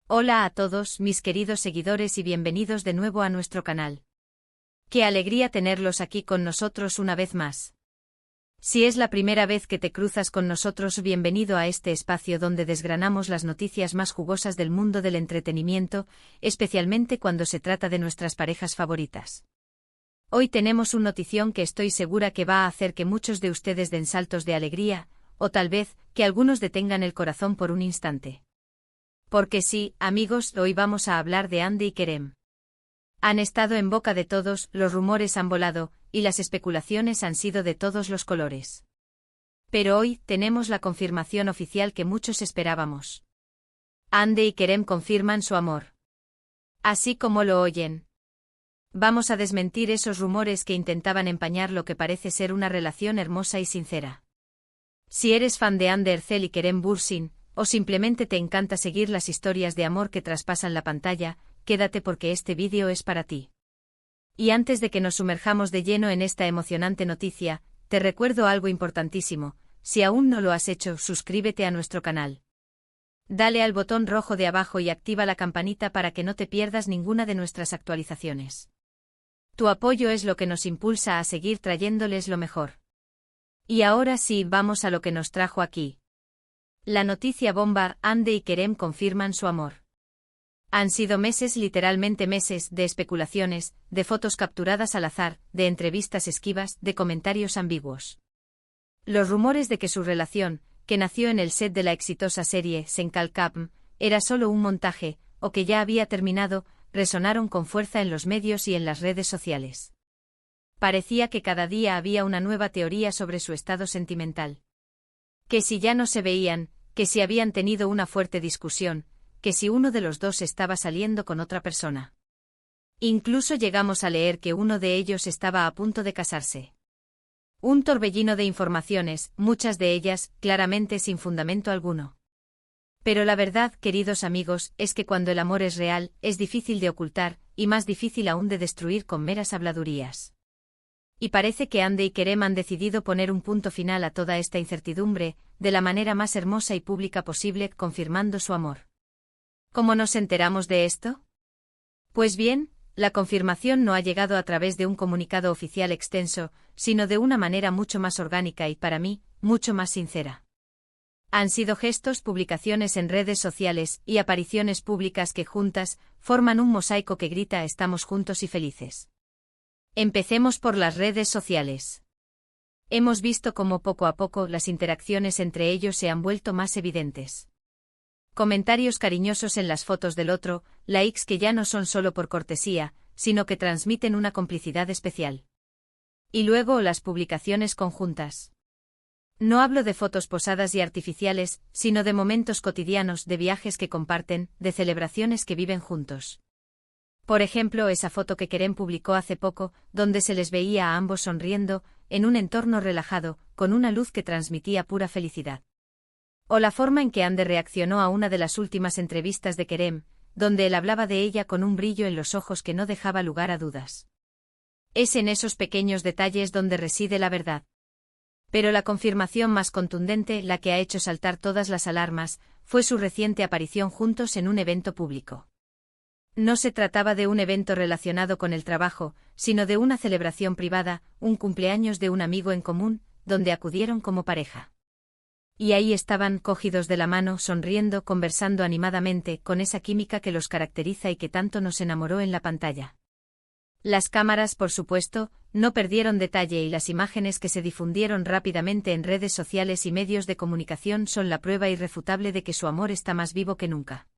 Hola a todos mis queridos seguidores y bienvenidos de nuevo a nuestro canal. Qué alegría tenerlos aquí con nosotros una vez más. Si es la primera vez que te cruzas con nosotros, bienvenido a este espacio donde desgranamos las noticias más jugosas del mundo del entretenimiento, especialmente cuando se trata de nuestras parejas favoritas. Hoy tenemos una notición que estoy segura que va a hacer que muchos de ustedes den saltos de alegría, o tal vez, que algunos detengan el corazón por un instante. Porque sí, amigos, hoy vamos a hablar de Hande y Kerem. Han estado en boca de todos, los rumores han volado, y las especulaciones han sido de todos los colores. Pero hoy, tenemos la confirmación oficial que muchos esperábamos. Hande y Kerem confirman su amor. Así como lo oyen. Vamos a desmentir esos rumores que intentaban empañar lo que parece ser una relación hermosa y sincera. Si eres fan de Hande Erçel y Kerem Bürsin, o simplemente te encanta seguir las historias de amor que traspasan la pantalla, quédate porque este vídeo es para ti. Y antes de que nos sumerjamos de lleno en esta emocionante noticia, te recuerdo algo importantísimo: si aún no lo has hecho, suscríbete a nuestro canal. Dale al botón rojo de abajo y activa la campanita para que no te pierdas ninguna de nuestras actualizaciones. Tu apoyo es lo que nos impulsa a seguir trayéndoles lo mejor. Y ahora sí, vamos a lo que nos trajo aquí. La noticia bomba: Hande y Kerem confirman su amor. Han sido meses, literalmente meses, de especulaciones, de fotos capturadas al azar, de entrevistas esquivas, de comentarios ambiguos. Los rumores de que su relación, que nació en el set de la exitosa serie Senkal Kapm, era solo un montaje, o que ya había terminado, resonaron con fuerza en los medios y en las redes sociales. Parecía que cada día había una nueva teoría sobre su estado sentimental. Que si ya no se veían, que si habían tenido una fuerte discusión, que si uno de los dos estaba saliendo con otra persona. Incluso llegamos a leer que uno de ellos estaba a punto de casarse. Un torbellino de informaciones, muchas de ellas, claramente sin fundamento alguno. Pero la verdad, queridos amigos, es que cuando el amor es real, es difícil de ocultar, y más difícil aún de destruir con meras habladurías. Y parece que Hande y Kerem han decidido poner un punto final a toda esta incertidumbre, de la manera más hermosa y pública posible, confirmando su amor. ¿Cómo nos enteramos de esto? Pues bien, la confirmación no ha llegado a través de un comunicado oficial extenso, sino de una manera mucho más orgánica y, para mí, mucho más sincera. Han sido gestos, publicaciones en redes sociales y apariciones públicas que juntas forman un mosaico que grita: estamos juntos y felices. Empecemos por las redes sociales. Hemos visto cómo poco a poco las interacciones entre ellos se han vuelto más evidentes. Comentarios cariñosos en las fotos del otro, likes que ya no son solo por cortesía, sino que transmiten una complicidad especial. Y luego las publicaciones conjuntas. No hablo de fotos posadas y artificiales, sino de momentos cotidianos, de viajes que comparten, de celebraciones que viven juntos. Por ejemplo, esa foto que Kerem publicó hace poco, donde se les veía a ambos sonriendo, en un entorno relajado, con una luz que transmitía pura felicidad. O la forma en que Hande reaccionó a una de las últimas entrevistas de Kerem, donde él hablaba de ella con un brillo en los ojos que no dejaba lugar a dudas. Es en esos pequeños detalles donde reside la verdad. Pero la confirmación más contundente, la que ha hecho saltar todas las alarmas, fue su reciente aparición juntos en un evento público. No se trataba de un evento relacionado con el trabajo, sino de una celebración privada, un cumpleaños de un amigo en común, donde acudieron como pareja. Y ahí estaban, cogidos de la mano, sonriendo, conversando animadamente, con esa química que los caracteriza y que tanto nos enamoró en la pantalla. Las cámaras, por supuesto, no perdieron detalle y las imágenes que se difundieron rápidamente en redes sociales y medios de comunicación son la prueba irrefutable de que su amor está más vivo que nunca.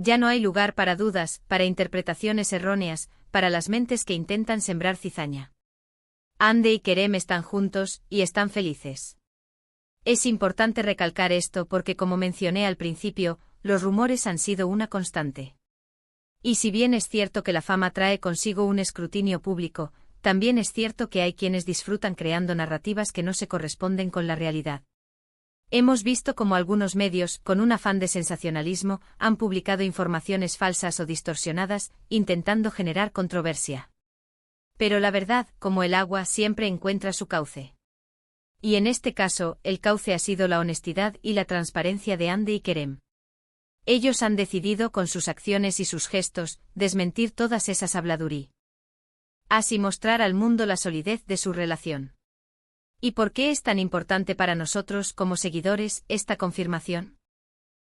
Ya no hay lugar para dudas, para interpretaciones erróneas, para las mentes que intentan sembrar cizaña. Hande y Kerem están juntos, y están felices. Es importante recalcar esto porque, como mencioné al principio, los rumores han sido una constante. Y si bien es cierto que la fama trae consigo un escrutinio público, también es cierto que hay quienes disfrutan creando narrativas que no se corresponden con la realidad. Hemos visto cómo algunos medios, con un afán de sensacionalismo, han publicado informaciones falsas o distorsionadas, intentando generar controversia. Pero la verdad, como el agua, siempre encuentra su cauce. Y en este caso, el cauce ha sido la honestidad y la transparencia de Hande y Kerem. Ellos han decidido con sus acciones y sus gestos desmentir todas esas habladurías. Así mostrar al mundo la solidez de su relación. ¿Y por qué es tan importante para nosotros como seguidores esta confirmación?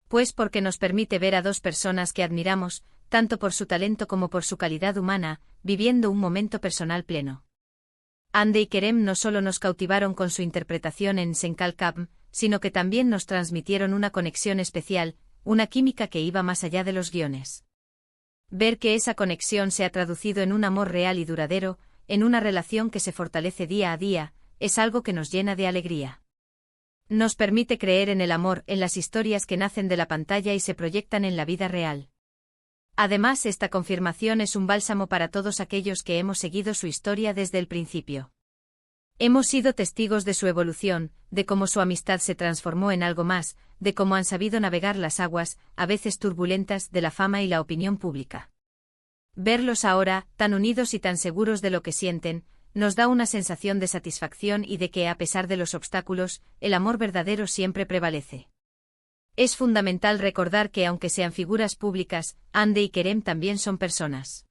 Pues porque nos permite ver a dos personas que admiramos, tanto por su talento como por su calidad humana, viviendo un momento personal pleno. Hande y Kerem no solo nos cautivaron con su interpretación en Senkalkam, sino que también nos transmitieron una conexión especial, una química que iba más allá de los guiones. Ver que esa conexión se ha traducido en un amor real y duradero, en una relación que se fortalece día a día, es algo que nos llena de alegría. Nos permite creer en el amor, en las historias que nacen de la pantalla y se proyectan en la vida real. Además, esta confirmación es un bálsamo para todos aquellos que hemos seguido su historia desde el principio. Hemos sido testigos de su evolución, de cómo su amistad se transformó en algo más, de cómo han sabido navegar las aguas, a veces turbulentas, de la fama y la opinión pública. Verlos ahora, tan unidos y tan seguros de lo que sienten, nos da una sensación de satisfacción y de que, a pesar de los obstáculos, el amor verdadero siempre prevalece. Es fundamental recordar que, aunque sean figuras públicas, Hande y Kerem también son personas.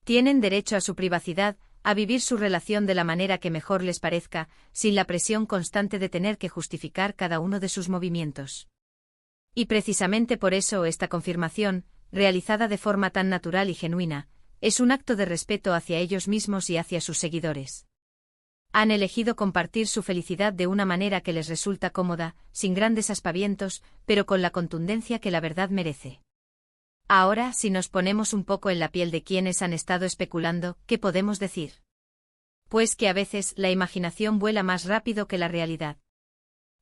Tienen derecho a su privacidad, a vivir su relación de la manera que mejor les parezca, sin la presión constante de tener que justificar cada uno de sus movimientos. Y precisamente por eso esta confirmación, realizada de forma tan natural y genuina, es un acto de respeto hacia ellos mismos y hacia sus seguidores. Han elegido compartir su felicidad de una manera que les resulta cómoda, sin grandes aspavientos, pero con la contundencia que la verdad merece. Ahora, si nos ponemos un poco en la piel de quienes han estado especulando, ¿qué podemos decir? Pues que a veces la imaginación vuela más rápido que la realidad.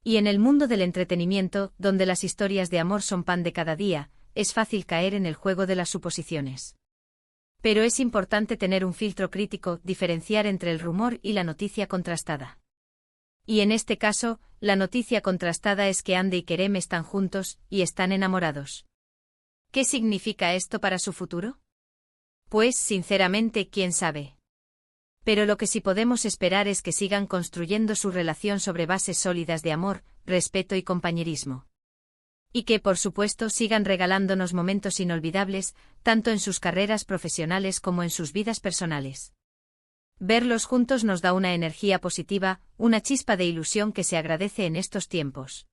Y en el mundo del entretenimiento, donde las historias de amor son pan de cada día, es fácil caer en el juego de las suposiciones. Pero es importante tener un filtro crítico, diferenciar entre el rumor y la noticia contrastada. Y en este caso, la noticia contrastada es que Hande y Kerem están juntos, y están enamorados. ¿Qué significa esto para su futuro? Pues, sinceramente, quién sabe. Pero lo que sí podemos esperar es que sigan construyendo su relación sobre bases sólidas de amor, respeto y compañerismo. Y que, por supuesto, sigan regalándonos momentos inolvidables, tanto en sus carreras profesionales como en sus vidas personales. Verlos juntos nos da una energía positiva, una chispa de ilusión que se agradece en estos tiempos.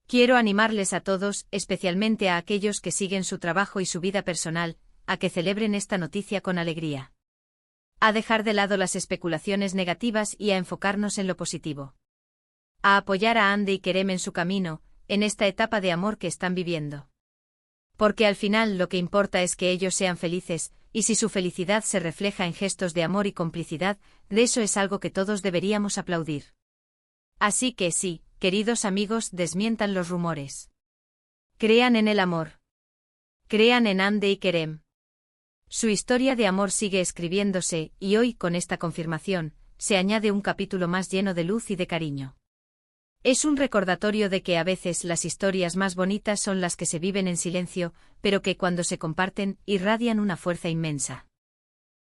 Quiero animarles a todos, especialmente a aquellos que siguen su trabajo y su vida personal, a que celebren esta noticia con alegría. A dejar de lado las especulaciones negativas y a enfocarnos en lo positivo. A apoyar a Hande y Kerem en su camino, en esta etapa de amor que están viviendo. Porque al final lo que importa es que ellos sean felices, y si su felicidad se refleja en gestos de amor y complicidad, de eso es algo que todos deberíamos aplaudir. Así que sí, queridos amigos, desmientan los rumores. Crean en el amor. Crean en Hande y Kerem. Su historia de amor sigue escribiéndose, y hoy, con esta confirmación, se añade un capítulo más lleno de luz y de cariño. Es un recordatorio de que a veces las historias más bonitas son las que se viven en silencio, pero que cuando se comparten, irradian una fuerza inmensa.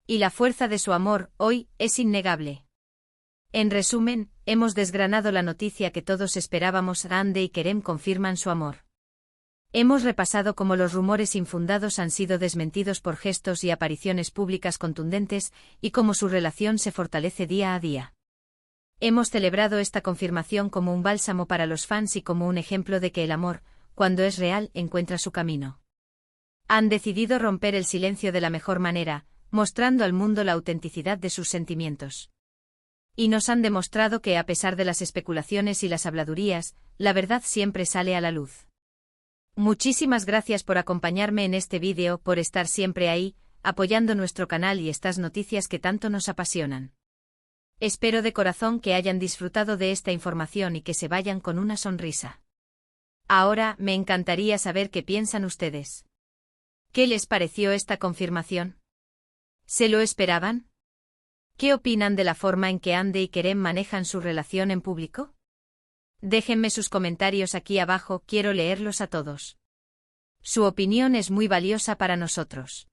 Y la fuerza de su amor, hoy, es innegable. En resumen, hemos desgranado la noticia que todos esperábamos. Hande y Kerem confirman su amor. Hemos repasado cómo los rumores infundados han sido desmentidos por gestos y apariciones públicas contundentes, y cómo su relación se fortalece día a día. Hemos celebrado esta confirmación como un bálsamo para los fans y como un ejemplo de que el amor, cuando es real, encuentra su camino. Han decidido romper el silencio de la mejor manera, mostrando al mundo la autenticidad de sus sentimientos. Y nos han demostrado que, a pesar de las especulaciones y las habladurías, la verdad siempre sale a la luz. Muchísimas gracias por acompañarme en este vídeo, por estar siempre ahí, apoyando nuestro canal y estas noticias que tanto nos apasionan. Espero de corazón que hayan disfrutado de esta información y que se vayan con una sonrisa. Ahora, me encantaría saber qué piensan ustedes. ¿Qué les pareció esta confirmación? ¿Se lo esperaban? ¿Qué opinan de la forma en que Hande y Kerem manejan su relación en público? Déjenme sus comentarios aquí abajo, quiero leerlos a todos. Su opinión es muy valiosa para nosotros.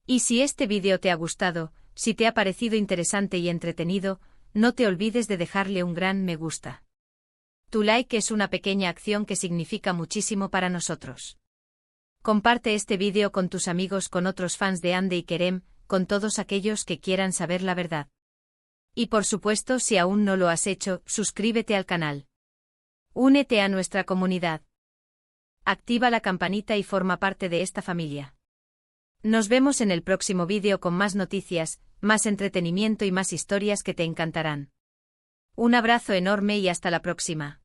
Y si este vídeo te ha gustado, si te ha parecido interesante y entretenido, no te olvides de dejarle un gran me gusta. Tu like es una pequeña acción que significa muchísimo para nosotros. Comparte este vídeo con tus amigos, con otros fans de Hande y Kerem, con todos aquellos que quieran saber la verdad. Y por supuesto, si aún no lo has hecho, suscríbete al canal. Únete a nuestra comunidad. Activa la campanita y forma parte de esta familia. Nos vemos en el próximo vídeo con más noticias, más entretenimiento y más historias que te encantarán. Un abrazo enorme y hasta la próxima.